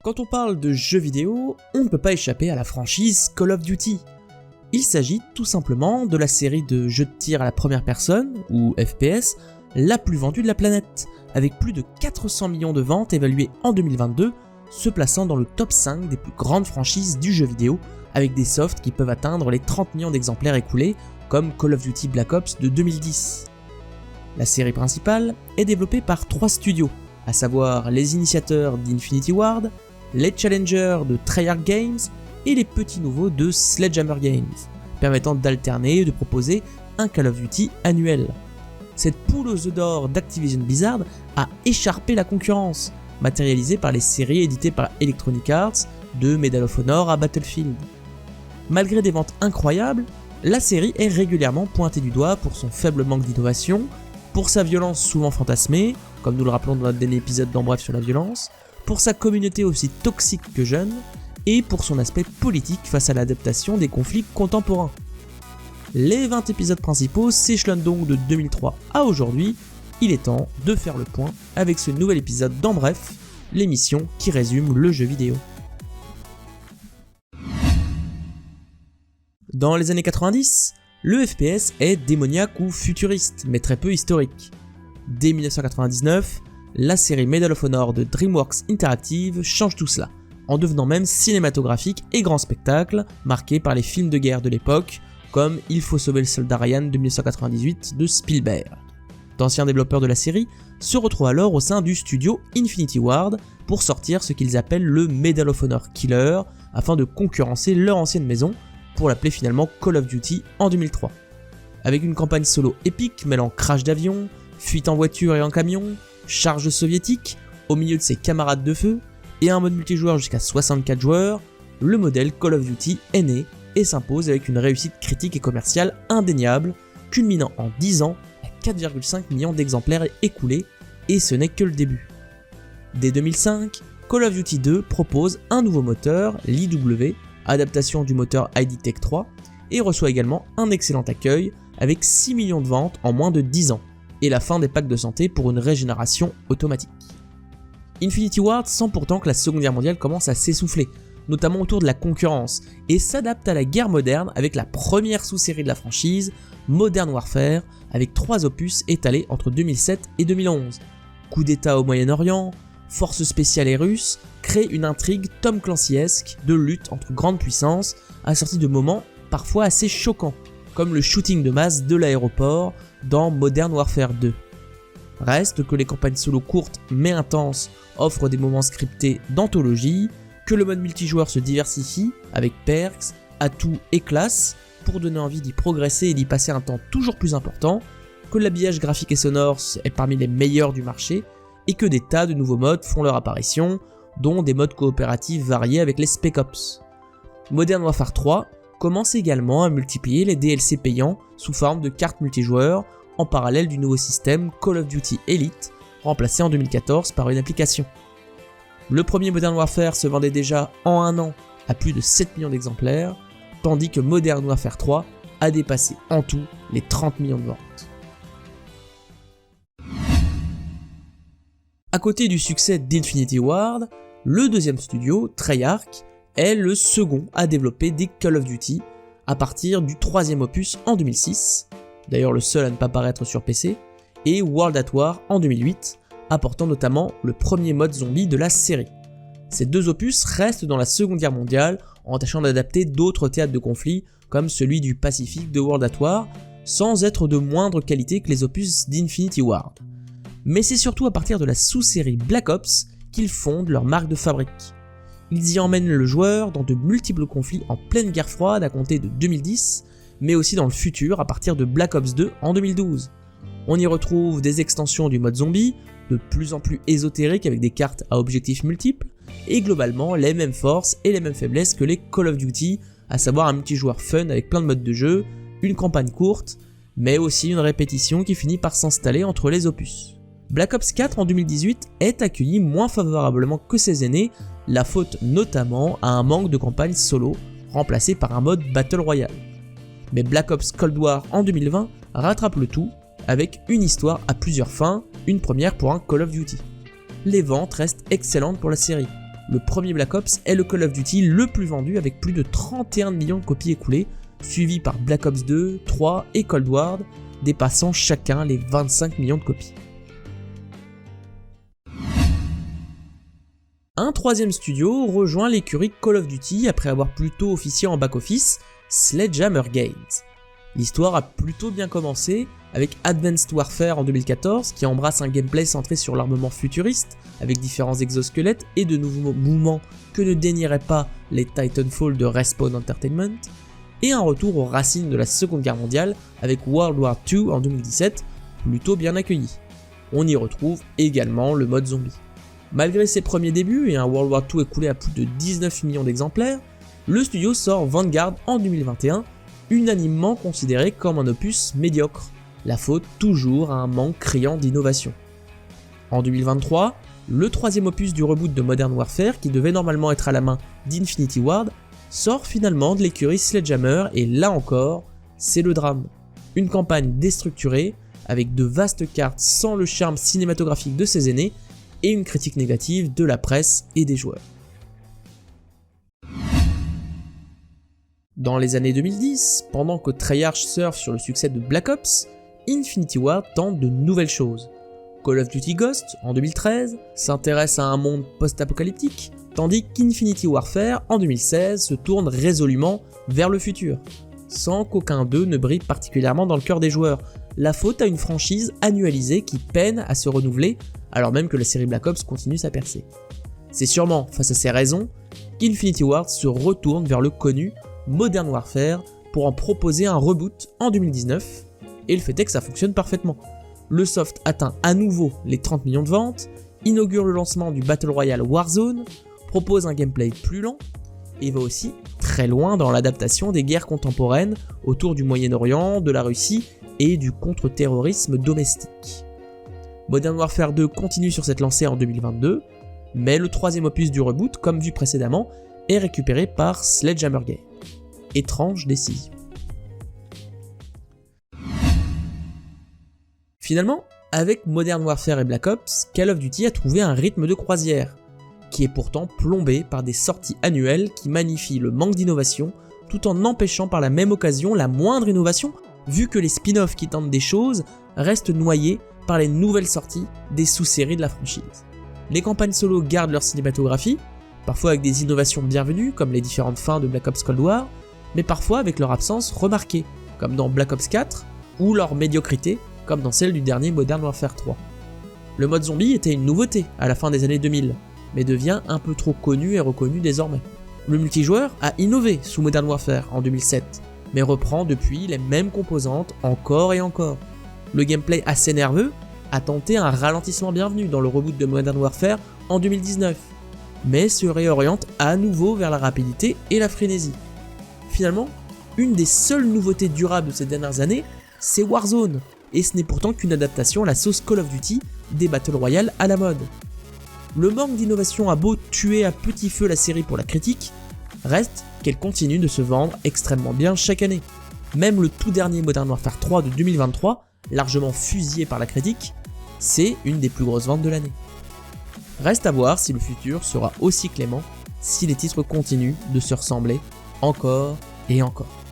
Quand on parle de jeux vidéo, on ne peut pas échapper à la franchise Call of Duty. Il s'agit tout simplement de la série de jeux de tir à la première personne, ou FPS, la plus vendue de la planète, avec plus de 400 millions de ventes évaluées en 2022, se plaçant dans le top 5 des plus grandes franchises du jeu vidéo, avec des softs qui peuvent atteindre les 30 millions d'exemplaires écoulés, comme Call of Duty Black Ops de 2010. La série principale est développée par 3 studios, à savoir les initiateurs d'Infinity Ward, les challengers de Treyarch Games et les petits nouveaux de Sledgehammer Games, permettant d'alterner et de proposer un Call of Duty annuel. Cette poule aux œufs d'or d'Activision Blizzard a écharpé la concurrence, matérialisée par les séries éditées par Electronic Arts, de Medal of Honor à Battlefield. Malgré des ventes incroyables, la série est régulièrement pointée du doigt pour son faible manque d'innovation, pour sa violence souvent fantasmée, comme nous le rappelons dans notre dernier épisode d'En Bref sur la violence, pour sa communauté aussi toxique que jeune, et pour son aspect politique face à l'adaptation des conflits contemporains. Les 20 épisodes principaux s'échelonnent donc de 2003 à aujourd'hui, il est temps de faire le point avec ce nouvel épisode d'En Bref, l'émission qui résume le jeu vidéo. Dans les années 90, le FPS est démoniaque ou futuriste, mais très peu historique. Dès 1999, la série Medal of Honor de DreamWorks Interactive change tout cela, en devenant même cinématographique et grand spectacle, marqué par les films de guerre de l'époque, comme Il faut sauver le soldat Ryan de 1998 de Spielberg. D'anciens développeurs de la série se retrouvent alors au sein du studio Infinity Ward pour sortir ce qu'ils appellent le Medal of Honor Killer, afin de concurrencer leur ancienne maison, pour l'appeler finalement Call of Duty en 2003. Avec une campagne solo épique mêlant crash d'avion, fuite en voiture et en camion, charge soviétique au milieu de ses camarades de feu, et un mode multijoueur jusqu'à 64 joueurs, le modèle Call of Duty est né et s'impose avec une réussite critique et commerciale indéniable, culminant en 10 ans à 4,5 millions d'exemplaires écoulés, et ce n'est que le début. Dès 2005, Call of Duty 2 propose un nouveau moteur, l'IW, adaptation du moteur ID Tech 3, et reçoit également un excellent accueil avec 6 millions de ventes en moins de 10 ans, et la fin des packs de santé pour une régénération automatique. Infinity Ward sent pourtant que la Seconde Guerre mondiale commence à s'essouffler, notamment autour de la concurrence, et s'adapte à la guerre moderne avec la première sous-série de la franchise, Modern Warfare, avec 3 opus étalés entre 2007 et 2011. Coup d'état au Moyen-Orient, forces spéciales et russes, crée une intrigue Tom Clancy-esque de lutte entre grandes puissances, assortie de moments parfois assez choquants, comme le shooting de masse de l'aéroport dans Modern Warfare 2. Reste que les campagnes solo courtes mais intenses offrent des moments scriptés d'anthologie, que le mode multijoueur se diversifie avec perks, atouts et classes pour donner envie d'y progresser et d'y passer un temps toujours plus important, que l'habillage graphique et sonore est parmi les meilleurs du marché, et que des tas de nouveaux modes font leur apparition, dont des modes coopératifs variés avec les Spec Ops. Modern Warfare 3 commence également à multiplier les DLC payants sous forme de cartes multijoueurs, en parallèle du nouveau système Call of Duty Elite, remplacé en 2014 par une application. Le premier Modern Warfare se vendait déjà en un an à plus de 7 millions d'exemplaires, tandis que Modern Warfare 3 a dépassé en tout les 30 millions de ventes. À côté du succès d'Infinity Ward, le deuxième studio, Treyarch, est le second à développer des Call of Duty à partir du troisième opus en 2006, d'ailleurs le seul à ne pas paraître sur PC, et World at War en 2008, apportant notamment le premier mode zombie de la série. Ces 2 opus restent dans la Seconde Guerre mondiale en tâchant d'adapter d'autres théâtres de conflit comme celui du Pacifique de World at War, sans être de moindre qualité que les opus d'Infinity Ward. Mais c'est surtout à partir de la sous-série Black Ops qu'ils fondent leur marque de fabrique. Ils y emmènent le joueur dans de multiples conflits en pleine guerre froide à compter de 2010, mais aussi dans le futur à partir de Black Ops 2 en 2012. On y retrouve des extensions du mode zombie, de plus en plus ésotériques avec des cartes à objectifs multiples, et globalement les mêmes forces et les mêmes faiblesses que les Call of Duty, à savoir un multijoueur fun avec plein de modes de jeu, une campagne courte, mais aussi une répétition qui finit par s'installer entre les opus. Black Ops 4 en 2018 est accueilli moins favorablement que ses aînés, la faute notamment à un manque de campagne solo, remplacé par un mode Battle Royale. Mais Black Ops Cold War en 2020 rattrape le tout, avec une histoire à plusieurs fins, une première pour un Call of Duty. Les ventes restent excellentes pour la série. le premier Black Ops est le Call of Duty le plus vendu avec plus de 31 millions de copies écoulées, suivi par Black Ops 2, 3 et Cold War, dépassant chacun les 25 millions de copies. Un troisième studio rejoint l'écurie Call of Duty après avoir plutôt officié en back-office, Sledgehammer Games. L'histoire a plutôt bien commencé avec Advanced Warfare en 2014 qui embrasse un gameplay centré sur l'armement futuriste avec différents exosquelettes et de nouveaux mouvements que ne dénieraient pas les Titanfall de Respawn Entertainment, et un retour aux racines de la Seconde Guerre mondiale avec World War II en 2017, plutôt bien accueilli. On y retrouve également le mode zombie. Malgré ses premiers débuts et un World War II écoulé à plus de 19 millions d'exemplaires, le studio sort Vanguard en 2021, unanimement considéré comme un opus médiocre, la faute toujours à un manque criant d'innovation. En 2023, le troisième opus du reboot de Modern Warfare, qui devait normalement être à la main d'Infinity Ward, sort finalement de l'écurie Sledgehammer et là encore, c'est le drame. Une campagne déstructurée, avec de vastes cartes sans le charme cinématographique de ses aînés, et une critique négative de la presse et des joueurs. Dans les années 2010, pendant que Treyarch surfe sur le succès de Black Ops, Infinity Ward tente de nouvelles choses. Call of Duty Ghost, en 2013, s'intéresse à un monde post-apocalyptique, tandis qu'Infinity Warfare, en 2016, se tourne résolument vers le futur, sans qu'aucun d'eux ne brille particulièrement dans le cœur des joueurs, la faute à une franchise annualisée qui peine à se renouveler, alors même que la série Black Ops continue sa percée. C'est sûrement face à ces raisons qu'Infinity Ward se retourne vers le connu Modern Warfare pour en proposer un reboot en 2019, et le fait est que ça fonctionne parfaitement. Le soft atteint à nouveau les 30 millions de ventes, inaugure le lancement du Battle Royale Warzone, propose un gameplay plus lent, et va aussi très loin dans l'adaptation des guerres contemporaines autour du Moyen-Orient, de la Russie et du contre-terrorisme domestique. Modern Warfare 2 continue sur cette lancée en 2022, mais le troisième opus du reboot, comme vu précédemment, est récupéré par Sledgehammer Games. Étrange décision. Finalement, avec Modern Warfare et Black Ops, Call of Duty a trouvé un rythme de croisière, qui est pourtant plombé par des sorties annuelles qui magnifient le manque d'innovation, tout en empêchant par la même occasion la moindre innovation, vu que les spin-offs qui tentent des choses restent noyés par les nouvelles sorties des sous-séries de la franchise. Les campagnes solo gardent leur cinématographie, parfois avec des innovations bienvenues comme les différentes fins de Black Ops Cold War, mais parfois avec leur absence remarquée, comme dans Black Ops 4, ou leur médiocrité, comme dans celle du dernier Modern Warfare 3. Le mode zombie était une nouveauté à la fin des années 2000, mais devient un peu trop connu et reconnu désormais. Le multijoueur a innové sous Modern Warfare en 2007, mais reprend depuis les mêmes composantes encore et encore. Le gameplay assez nerveux a tenté un ralentissement bienvenu dans le reboot de Modern Warfare en 2019, mais se réoriente à nouveau vers la rapidité et la frénésie. Finalement, une des seules nouveautés durables de ces dernières années, c'est Warzone, et ce n'est pourtant qu'une adaptation à la sauce Call of Duty des Battle Royale à la mode. Le manque d'innovation a beau tuer à petit feu la série pour la critique, reste qu'elle continue de se vendre extrêmement bien chaque année. Même le tout dernier Modern Warfare 3 de 2023, largement fusillé par la critique, c'est une des plus grosses ventes de l'année. Reste à voir si le futur sera aussi clément, si les titres continuent de se ressembler encore et encore.